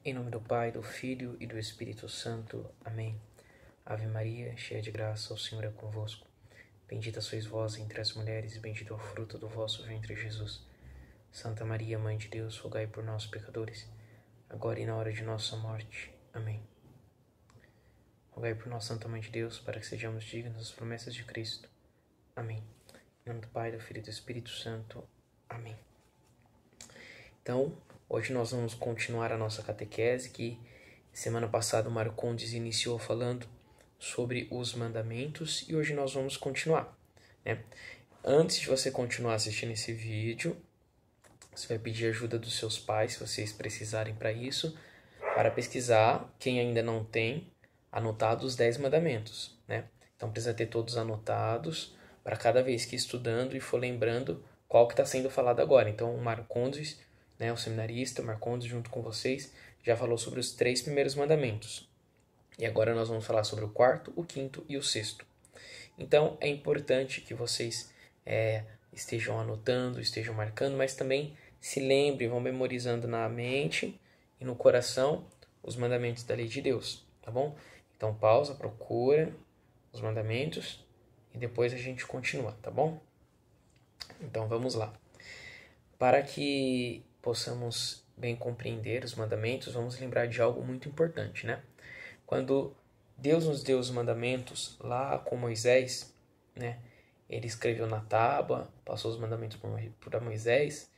Em nome do Pai, do Filho e do Espírito Santo. Amém. Ave Maria, cheia de graça, o Senhor é convosco. Bendita sois vós entre as mulheres, e bendito é o fruto do vosso ventre, Jesus. Santa Maria, Mãe de Deus, rogai por nós, pecadores, agora e na hora de nossa morte. Amém. Rogai por nós, Santa Mãe de Deus, para que sejamos dignos das promessas de Cristo. Amém. Em nome do Pai, do Filho e do Espírito Santo. Amém. Então, hoje nós vamos continuar a nossa catequese, que semana passada o Marcondes iniciou falando sobre os mandamentos, e hoje nós vamos continuar, né? Antes de você continuar assistindo esse vídeo, você vai pedir ajuda dos seus pais, se vocês precisarem para isso, para pesquisar, quem ainda não tem, anotado os 10 mandamentos, né? Então precisa ter todos anotados, para cada vez que estudando e for lembrando qual que está sendo falado agora. Então o Marcondes, né, o seminarista, o Marcondes, junto com vocês, já falou sobre os 3 primeiros mandamentos. E agora nós vamos falar sobre o 4º, o 5º e o 6º. Então é importante que vocês estejam anotando, estejam marcando, mas também se lembrem, vão memorizando na mente e no coração os mandamentos da lei de Deus, tá bom? Então pausa, procura os mandamentos e depois a gente continua, tá bom? Então vamos lá. Para que possamos bem compreender os mandamentos, vamos lembrar de algo muito importante, né? Quando Deus nos deu os mandamentos lá com Moisés, né? Ele escreveu na tábua, passou os mandamentos para Moisés,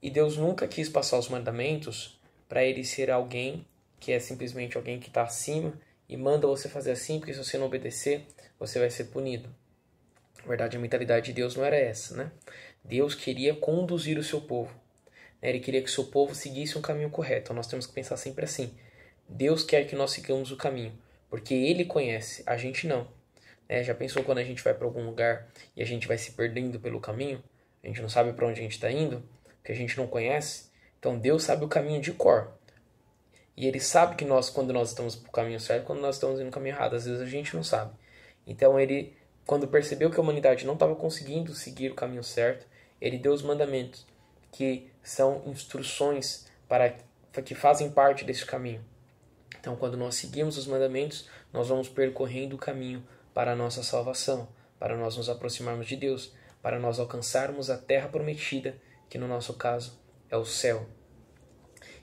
e Deus nunca quis passar os mandamentos para ele ser alguém que é simplesmente alguém que está acima e manda você fazer assim, porque se você não obedecer, você vai ser punido. Na verdade, a mentalidade de Deus não era essa, né? Deus queria conduzir o seu povo. Ele queria que o seu povo seguisse um caminho correto. Então nós temos que pensar sempre assim. Deus quer que nós sigamos o caminho, porque Ele conhece, a gente não. Já pensou quando a gente vai para algum lugar e a gente vai se perdendo pelo caminho? A gente não sabe para onde a gente está indo, porque a gente não conhece. Então Deus sabe o caminho de cor. E Ele sabe que quando nós estamos para o caminho certo, quando nós estamos indo no caminho errado. Às vezes a gente não sabe. Então Ele, quando percebeu que a humanidade não estava conseguindo seguir o caminho certo, Ele deu os mandamentos, que são instruções que fazem parte desse caminho. Então, quando nós seguimos os mandamentos, nós vamos percorrendo o caminho para a nossa salvação, para nós nos aproximarmos de Deus, para nós alcançarmos a terra prometida, que no nosso caso é o céu.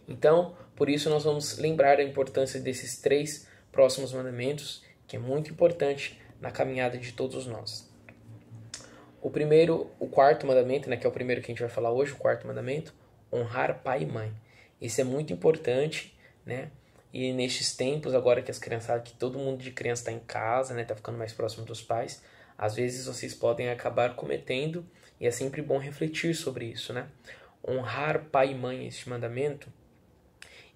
Então, por isso nós vamos lembrar a importância desses 3 próximos mandamentos, que é muito importante na caminhada de todos nós. O 4º mandamento, né, que é o primeiro que a gente vai falar hoje, o 4º mandamento, honrar pai e mãe. Isso é muito importante, né? E nestes tempos, agora que que todo mundo de criança está em casa, né, tá ficando mais próximo dos pais, às vezes vocês podem acabar cometendo, e é sempre bom refletir sobre isso, né? Honrar pai e mãe, este mandamento,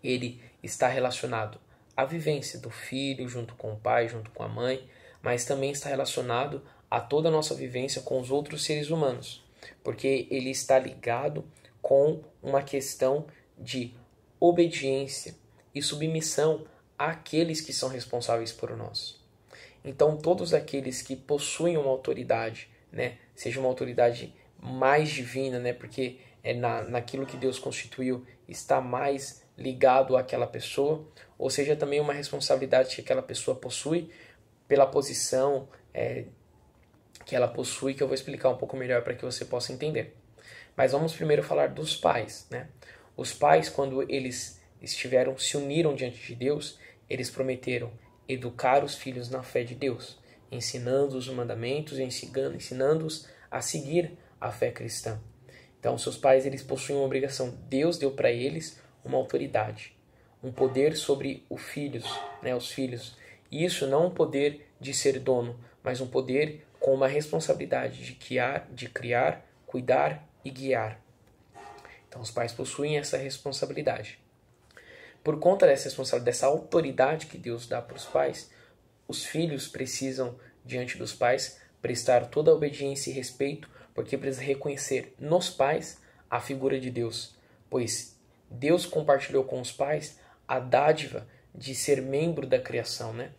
ele está relacionado à vivência do filho junto com o pai, junto com a mãe, mas também está relacionado a toda a nossa vivência com os outros seres humanos, porque ele está ligado com uma questão de obediência e submissão àqueles que são responsáveis por nós. Então, todos aqueles que possuem uma autoridade, né, seja uma autoridade mais divina, né, porque naquilo que Deus constituiu está mais ligado àquela pessoa, ou seja também uma responsabilidade que aquela pessoa possui pela posição que ela possui, que eu vou explicar um pouco melhor para que você possa entender. Mas vamos primeiro falar dos pais, né? Os pais, quando eles se uniram diante de Deus, eles prometeram educar os filhos na fé de Deus, ensinando os mandamentos e ensinando-os a seguir a fé cristã. Então, seus pais, eles possuem uma obrigação. Deus deu para eles uma autoridade, um poder sobre os filhos, né? Os filhos. E isso não um poder de ser dono, mas um poder com uma responsabilidade de criar, cuidar e guiar. Então os pais possuem essa responsabilidade. Por conta dessa responsabilidade, dessa autoridade que Deus dá para os pais, os filhos precisam, diante dos pais, prestar toda a obediência e respeito, porque precisam reconhecer nos pais a figura de Deus, pois Deus compartilhou com os pais a dádiva de ser membro da criação, né?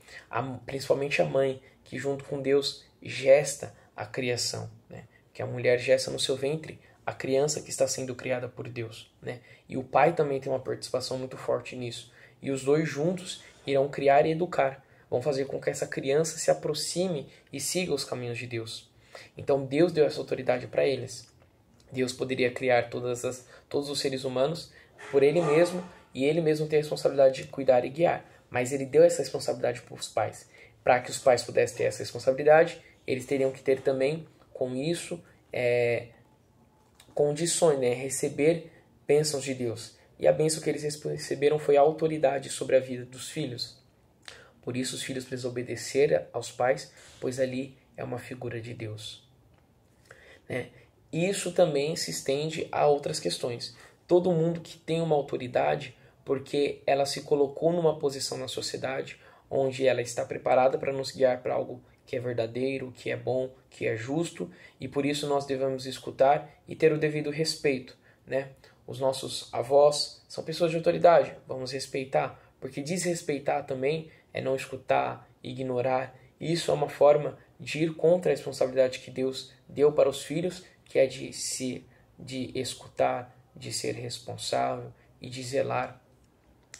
Principalmente a mãe, que junto com Deus gesta a criação, né? Que a mulher gesta no seu ventre a criança que está sendo criada por Deus, né? E o pai também tem uma participação muito forte nisso. E os dois juntos irão criar e educar, vão fazer com que essa criança se aproxime e siga os caminhos de Deus. Então Deus deu essa autoridade para eles. Deus poderia criar todos os seres humanos por Ele mesmo, e Ele mesmo tem a responsabilidade de cuidar e guiar. Mas Ele deu essa responsabilidade para os pais. Para que os pais pudessem ter essa responsabilidade, eles teriam que ter também, com isso, condições, né? Receber bênçãos de Deus. E a bênção que eles receberam foi a autoridade sobre a vida dos filhos. Por isso os filhos precisam obedecer aos pais, pois ali é uma figura de Deus, né? Isso também se estende a outras questões. Todo mundo que tem uma autoridade, porque ela se colocou numa posição na sociedade onde ela está preparada para nos guiar para algo que é verdadeiro, que é bom, que é justo, e por isso nós devemos escutar e ter o devido respeito, né? Os nossos avós são pessoas de autoridade, vamos respeitar, porque desrespeitar também é não escutar, ignorar. Isso é uma forma de ir contra a responsabilidade que Deus deu para os filhos, que é de escutar, de ser responsável e de zelar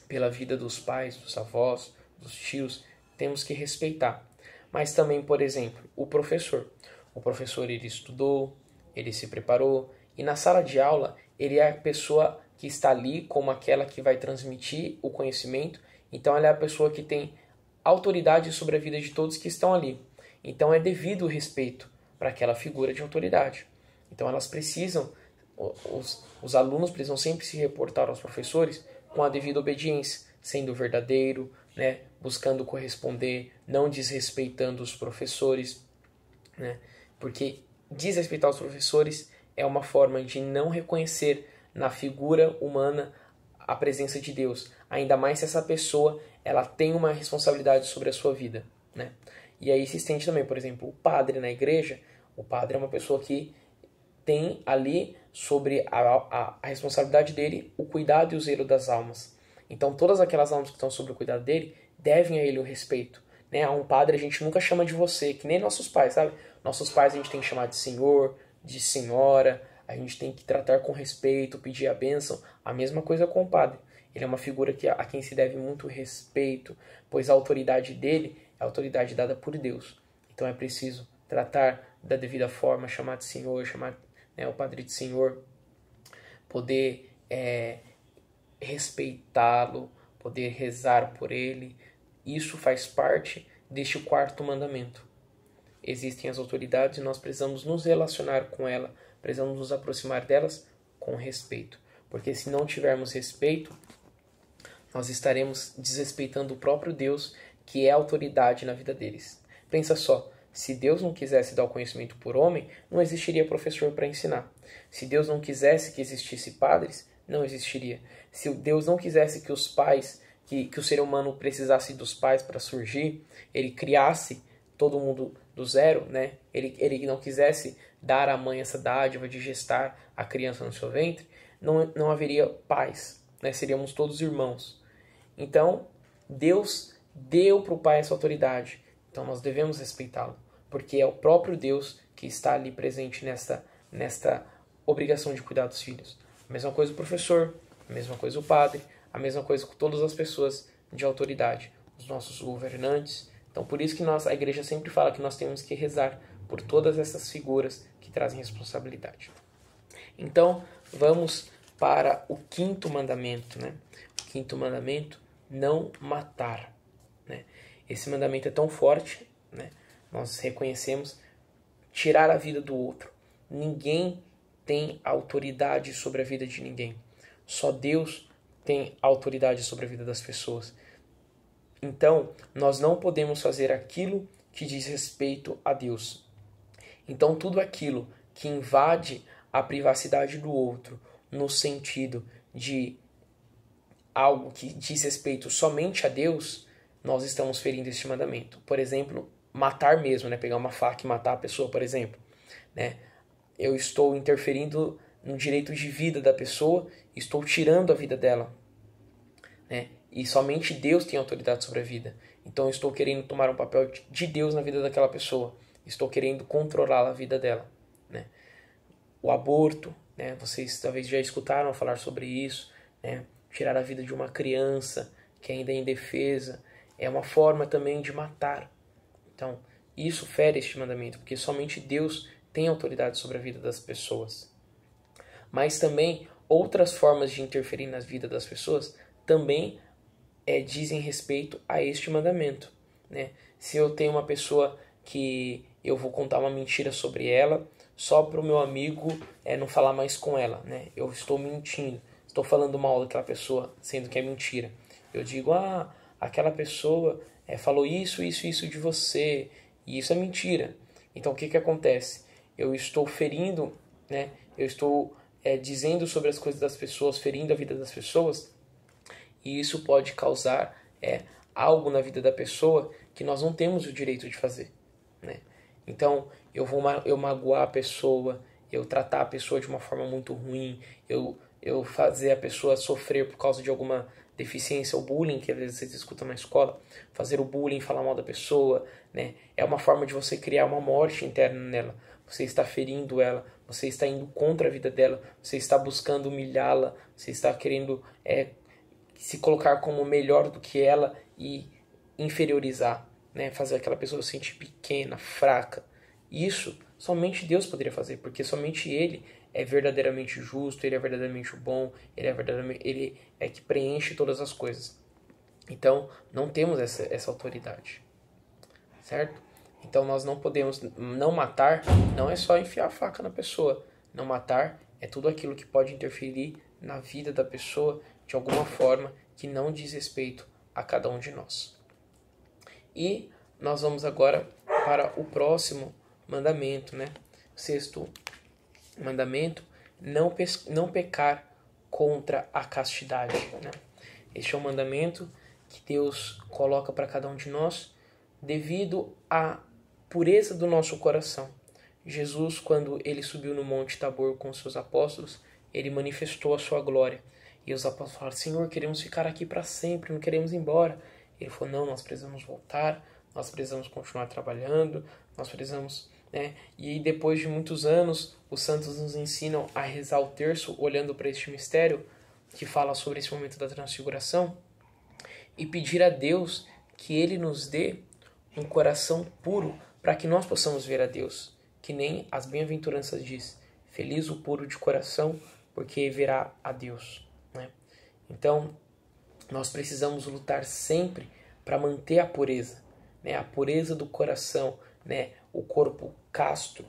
pela vida dos pais, dos avós, dos tios. Temos que respeitar. Mas também, por exemplo, o professor. O professor, ele estudou, ele se preparou, e na sala de aula ele é a pessoa que está ali como aquela que vai transmitir o conhecimento. Então ela é a pessoa que tem autoridade sobre a vida de todos que estão ali. Então é devido o respeito para aquela figura de autoridade. Então elas precisam, os alunos precisam sempre se reportar aos professores com a devida obediência, sendo verdadeiro, né, buscando corresponder, não desrespeitando os professores, né, porque desrespeitar os professores é uma forma de não reconhecer na figura humana a presença de Deus, ainda mais se essa pessoa ela tem uma responsabilidade sobre a sua vida, né? E aí se estende também, por exemplo, o padre na igreja. O padre é uma pessoa que tem ali sobre a responsabilidade dele o cuidado e o zelo das almas. Então todas aquelas almas que estão sob o cuidado dele devem a ele o respeito, né? A um padre a gente nunca chama de você, que nem nossos pais, sabe? Nossos pais a gente tem que chamar de senhor, de senhora, a gente tem que tratar com respeito, pedir a bênção. A mesma coisa com o padre. Ele é uma figura a quem se deve muito respeito, pois a autoridade dele é a autoridade dada por Deus. Então é preciso tratar da devida forma, chamar de senhor, chamar, né, o padre de senhor, poder respeitá-lo, poder rezar por ele. Isso faz parte deste quarto mandamento. Existem as autoridades e nós precisamos nos relacionar com elas, precisamos nos aproximar delas com respeito. Porque se não tivermos respeito, nós estaremos desrespeitando o próprio Deus, que é a autoridade na vida deles. Pensa só, se Deus não quisesse dar o conhecimento por homem, não existiria professor para ensinar. Se Deus não quisesse que existisse padres, não existiria. Se Deus não quisesse que os pais, que o ser humano precisasse dos pais para surgir, ele criasse todo mundo do zero, né? Ele não quisesse dar à mãe essa dádiva de gestar a criança no seu ventre, não haveria pais, né? Seríamos todos irmãos. Então, Deus deu para o pai essa autoridade. Então, nós devemos respeitá-lo, porque é o próprio Deus que está ali presente nesta obrigação de cuidar dos filhos. A mesma coisa o professor, a mesma coisa o padre, a mesma coisa com todas as pessoas de autoridade, os nossos governantes. Então, por isso que a igreja sempre fala que nós temos que rezar por todas essas figuras que trazem responsabilidade. Então, vamos para o quinto mandamento, né? O quinto mandamento, não matar, né? Esse mandamento é tão forte, né? Nós reconhecemos tirar a vida do outro. Ninguém tem autoridade sobre a vida de ninguém. Só Deus tem autoridade sobre a vida das pessoas. Então, nós não podemos fazer aquilo que diz respeito a Deus. Então, tudo aquilo que invade a privacidade do outro, no sentido de algo que diz respeito somente a Deus, nós estamos ferindo este mandamento. Por exemplo, matar mesmo, né? Pegar uma faca e matar a pessoa, por exemplo, né? Eu estou interferindo no direito de vida da pessoa, estou tirando a vida dela, né? E somente Deus tem autoridade sobre a vida. Então eu estou querendo tomar um papel de Deus na vida daquela pessoa. Estou querendo controlar a vida dela, né? O aborto né? Vocês talvez já escutaram falar sobre isso, né? Tirar a vida de uma criança que ainda é indefesa é uma forma também de matar. Então, isso fere este mandamento, porque somente Deus tem autoridade sobre a vida das pessoas. Mas também outras formas de interferir na vida das pessoas também dizem respeito a este mandamento, né? Se eu tenho uma pessoa que eu vou contar uma mentira sobre ela só para o meu amigo não falar mais com ela, né? Eu estou mentindo, estou falando mal daquela pessoa, sendo que é mentira. Eu digo, aquela pessoa falou isso de você, e isso é mentira. Então o que acontece? Eu estou ferindo, né? Eu estou dizendo sobre as coisas das pessoas, ferindo a vida das pessoas, e isso pode causar algo na vida da pessoa que nós não temos o direito de fazer, né? Então, eu magoar a pessoa, eu tratar a pessoa de uma forma muito ruim, eu fazer a pessoa sofrer por causa de alguma deficiência, ou bullying, que às vezes vocês escutam na escola, fazer o bullying, falar mal da pessoa, né? É uma forma de você criar uma morte interna nela. Você está ferindo ela, você está indo contra a vida dela, você está buscando humilhá-la, você está querendo se colocar como melhor do que ela e inferiorizar, né? Fazer aquela pessoa se sentir pequena, fraca. Isso somente Deus poderia fazer, porque somente Ele é verdadeiramente justo, Ele é verdadeiramente bom, Ele é que preenche todas as coisas. Então, não temos essa autoridade, certo? Então, nós não podemos, não matar, não é só enfiar a faca na pessoa. Não matar é tudo aquilo que pode interferir na vida da pessoa de alguma forma que não diz respeito a cada um de nós. E nós vamos agora para o próximo mandamento, né? Sexto mandamento, não pecar contra a castidade, né? Este é um mandamento que Deus coloca para cada um de nós devido à pureza do nosso coração. Jesus, quando ele subiu no Monte Tabor com seus apóstolos, ele manifestou a sua glória. E os apóstolos falaram, Senhor, queremos ficar aqui para sempre, não queremos ir embora. Ele falou, não, nós precisamos voltar, nós precisamos continuar trabalhando, nós precisamos, né? E depois de muitos anos, os santos nos ensinam a rezar o terço, olhando para este mistério, que fala sobre esse momento da transfiguração, e pedir a Deus que Ele nos dê um coração puro, para que nós possamos ver a Deus. Que nem as bem-aventuranças diz, feliz o puro de coração, porque verá a Deus, né? Então, nós precisamos lutar sempre para manter a pureza, né? A pureza do coração, né? O corpo casto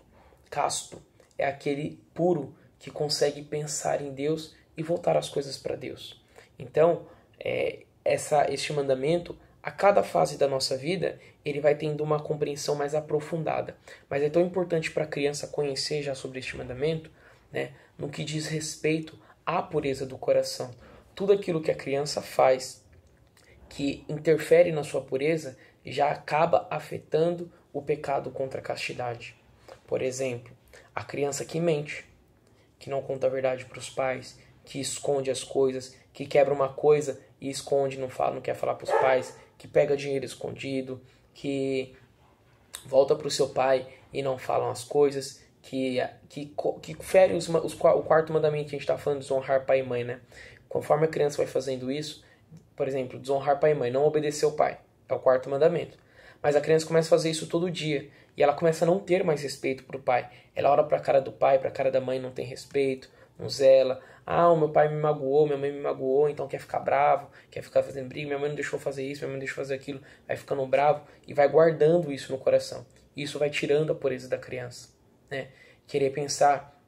é aquele puro que consegue pensar em Deus e voltar as coisas para Deus. Então, este mandamento, a cada fase da nossa vida, ele vai tendo uma compreensão mais aprofundada. Mas é tão importante para a criança conhecer já sobre este mandamento, né? No que diz respeito à pureza do coração. Tudo aquilo que a criança faz que interfere na sua pureza já acaba afetando o pecado contra a castidade. Por exemplo, a criança que mente, que não conta a verdade para os pais, que esconde as coisas, que quebra uma coisa e esconde, não fala, não quer falar para os pais, que pega dinheiro escondido, que volta para o seu pai e não falam as coisas, que fere o quarto mandamento que a gente está falando, desonrar pai e mãe, né? Conforme a criança vai fazendo isso, por exemplo, desonrar pai e mãe, não obedecer ao pai, é o quarto mandamento. Mas a criança começa a fazer isso todo dia e ela começa a não ter mais respeito para o pai. Ela olha para a cara do pai, para a cara da mãe, não tem respeito, não zela. O meu pai me magoou, minha mãe me magoou, então quer ficar bravo, quer ficar fazendo briga, minha mãe não deixou fazer isso, minha mãe não deixou fazer aquilo, vai ficando bravo e vai guardando isso no coração. Isso vai tirando a pureza da criança, né? Querer pensar,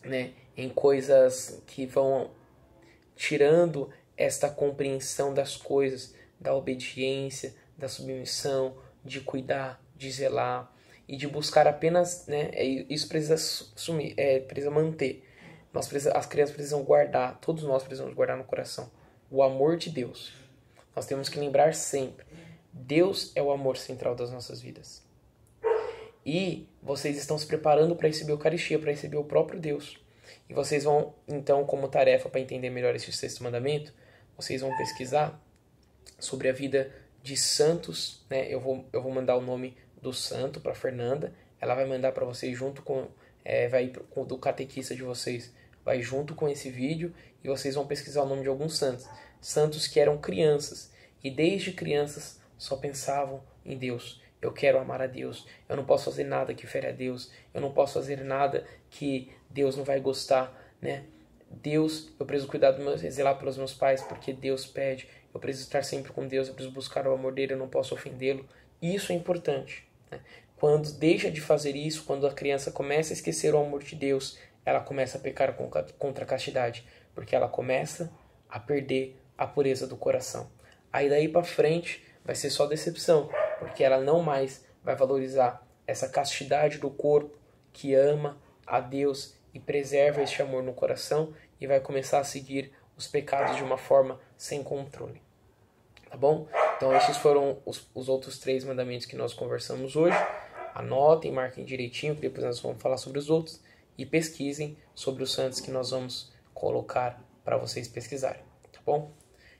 né, em coisas que vão tirando esta compreensão das coisas, da obediência, da submissão, de cuidar, de zelar e de buscar apenas, né, isso precisa sumir, precisa manter. As crianças precisam guardar, todos nós precisamos guardar no coração o amor de Deus. Nós temos que lembrar sempre, Deus é o amor central das nossas vidas. E vocês estão se preparando para receber a Eucaristia, para receber o próprio Deus. E vocês vão, então, como tarefa para entender melhor esse sexto mandamento, vocês vão pesquisar sobre a vida de santos, né? Eu vou mandar o nome do santo para Fernanda, ela vai mandar para vocês junto com, vai do catequista de vocês, vai junto com esse vídeo e vocês vão pesquisar o nome de alguns santos. Santos que eram crianças e desde crianças só pensavam em Deus. Eu quero amar a Deus. Eu não posso fazer nada que fere a Deus. Eu não posso fazer nada que Deus não vai gostar, né? Deus, eu preciso cuidar zelar pelos meus pais, porque Deus pede. Eu preciso estar sempre com Deus, eu preciso buscar o amor dele, eu não posso ofendê-lo. Isso é importante, né? Quando deixa de fazer isso, quando a criança começa a esquecer o amor de Deus, ela começa a pecar contra a castidade, porque ela começa a perder a pureza do coração. Aí daí para frente vai ser só decepção, porque ela não mais vai valorizar essa castidade do corpo que ama a Deus e preserva este amor no coração e vai começar a seguir os pecados de uma forma sem controle. Tá bom? Então esses foram os outros 3 mandamentos que nós conversamos hoje. Anotem, marquem direitinho, que depois nós vamos falar sobre os outros. E pesquisem sobre os santos que nós vamos colocar para vocês pesquisarem. Tá bom?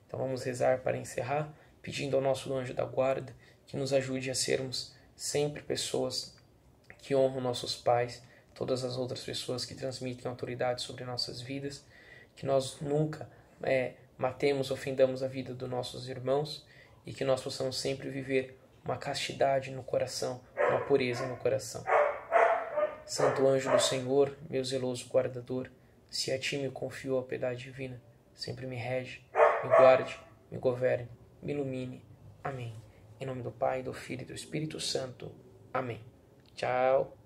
Então vamos rezar para encerrar, pedindo ao nosso anjo da guarda que nos ajude a sermos sempre pessoas que honram nossos pais, todas as outras pessoas que transmitem autoridade sobre nossas vidas, que nós nunca matemos, ofendamos a vida dos nossos irmãos e que nós possamos sempre viver uma castidade no coração, uma pureza no coração. Santo anjo do Senhor, meu zeloso guardador, se a ti me confio a piedade divina, sempre me rege, me guarde, me governe, me ilumine. Amém. Em nome do Pai, do Filho e do Espírito Santo. Amém. Tchau.